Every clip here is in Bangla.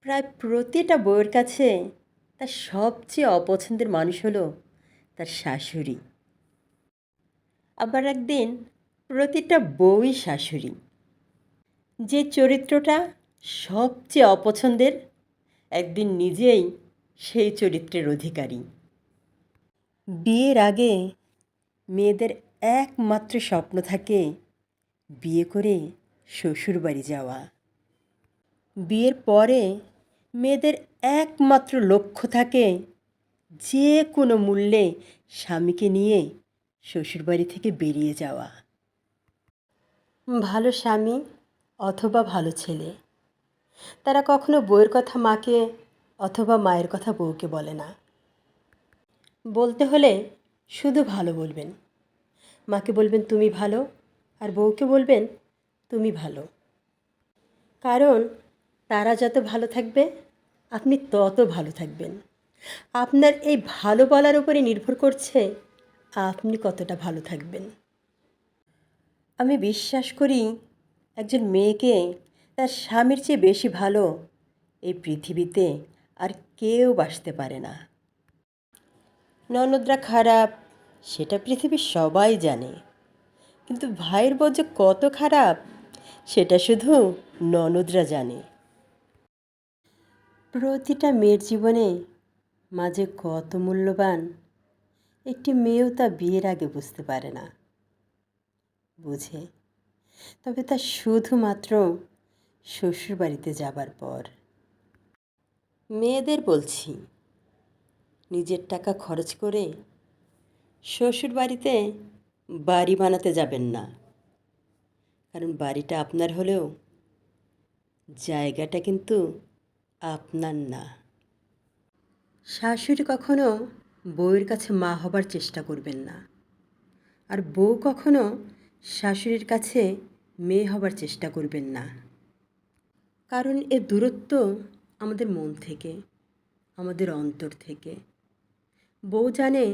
প্রায় প্রতিটা বউয়ের কাছে তার সবচেয়ে অপছন্দের মানুষ হলো তার শাশুড়ি। আবার একদিন প্রতিটা বউই শাশুড়ি। যে চরিত্রটা সবচেয়ে অপছন্দের, একদিন নিজেই সেই চরিত্রের অধিকারী। বিয়ের আগে মেয়েদের একমাত্র স্বপ্ন থাকে বিয়ে করে শ্বশুরবাড়ি যাওয়া। বিয়ের পরে মেয়েদের একমাত্র লক্ষ্য থাকে যে কোনো মূল্যে স্বামীকে নিয়ে শ্বশুরবাড়ি থেকে বেরিয়ে যাওয়া। ভালো স্বামী অথবা ভালো ছেলে, তারা কখনো বউয়ের কথা মাকে অথবা মায়ের কথা বউকে বলে না। বলতে হলে শুধু ভালো বলবেন। মাকে বলবেন তুমি ভালো, আর বউকে বলবেন তুমি ভালো। কারণ তারা যত ভালো থাকবে আপনি তত ভালো থাকবেন। আপনার এই ভালো বলার উপরে নির্ভর করছে আপনি কতটা ভালো থাকবেন। আমি বিশ্বাস করি একজন মেয়েকে তার স্বামীর চেয়ে বেশি ভালো এই পৃথিবীতে আর কেউ বাসতে পারে না। ননদরা খারাপ সেটা পৃথিবীর সবাই জানে, কিন্তু ভাইয়ের বউ যে কত খারাপ সেটা শুধু ননদরা জানে। প্রতিটা মেয়ের জীবনে মাঝে কত মূল্যবান একটি মেয়েও তা বিয়ের আগে বুঝতে পারে না। বুঝে তবে তা শুধুমাত্র শ্বশুরবাড়িতে যাবার পর। মেয়েদের বলছি, নিজের টাকা খরচ করে শ্বশুরবাড়িতে বাড়ি বানাতে যাবেন না। কারণ বাড়িটা আপনার হলেও জায়গাটা কিন্তু আপনার না। শাশুড়ি কখনো বউয়ের কাছে মা হবার চেষ্টা করবেন না, আর বউ কখনো শাশুড়ির কাছে মেয়ে হবার চেষ্টা করবেন না। কারণ এর দূরত্ব আমাদের মন থেকে, আমাদের অন্তর থেকে। বউ জানে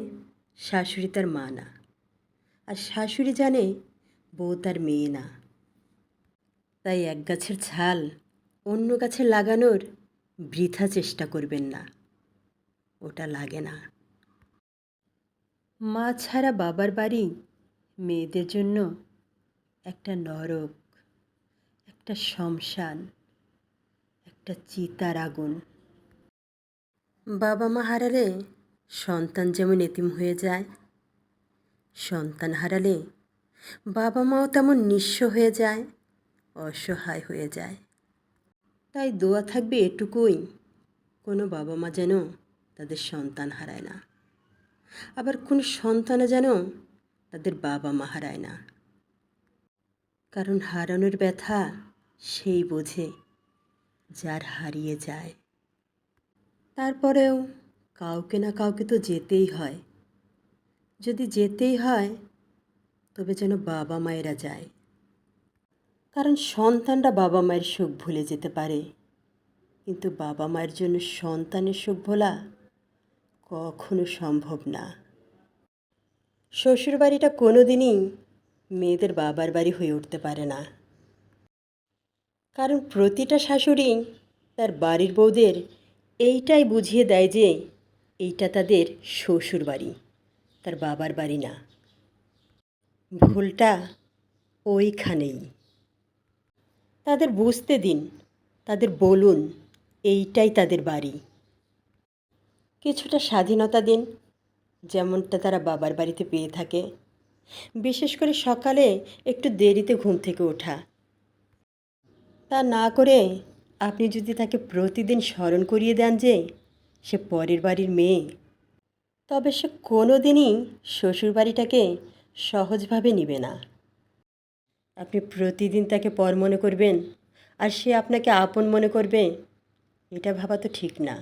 শাশুড়ি তার মা না, আর শাশুড়ি জানে বউ তার মেয়ে না। তাই এক গাছের ছাল অন্য গাছে লাগানোর বৃথা চেষ্টা করবেন না, ওটা লাগে না। মা ছাড়া বাবার বাড়ি মেয়েদের জন্য একটা নরক, একটা শ্মশান, একটা চিতার আগুন। বাবা মা হারালে সন্তান যেমন এতিম হয়ে যায়, সন্তান হারালে বাবা মাও তেমন নিঃস্ব হয়ে যায়, অসহায় হয়ে যায়। তাই দোয়া থাকবে এটুকুই, কোনো বাবা মা যেন তাদের সন্তান হারায় না, আবার কোনো সন্তানও যেন তাদের বাবা মা হারায় না। কারণ হারানোর ব্যথা সেই বোঝে যার হারিয়ে যায়। তারপরেও কাউকে না কাউকে তো যেতেই হয়। যদি যেতেই হয় তবে যেন বাবা মায়েরা যায়। কারণ সন্তানরা বাবা মায়ের সুখ ভুলে যেতে পারে, কিন্তু বাবা মায়ের জন্য সন্তানের সুখ ভোলা কখনো সম্ভব না। শ্বশুরবাড়িটা কোনো দিনই মেয়েদের বাবার বাড়ি হয়ে উঠতে পারে না। কারণ প্রতিটা শাশুড়ি তার বাড়ির বউদের এইটাই বুঝিয়ে দেয় যে এইটা তাদের শ্বশুর বাড়ি, তার বাবার বাড়ি না। ভুলটা ওইখানেই। তাদের বুঝতে দিন, তাদের বলুন এইটাই তাদের বাড়ি। কিছুটা স্বাধীনতা দিন, যেমনটা তারা বাবার বাড়িতে পেয়ে থাকে। বিশেষ করে সকালে একটু দেরিতে ঘুম থেকে ওঠা। তা না করে আপনি যদি তাকে প্রতিদিন স্মরণ করিয়ে দেন যে সে পরের বাড়ির মেয়ে, তবে সে কোনো দিনই শ্বশুরবাড়িটাকে সহজভাবে নেবে না। আপনি প্রতিদিন তাকে পর মনে করবেন আর সে আপনাকে আপন মনে করবে, এটা ভাবা তো ঠিক না।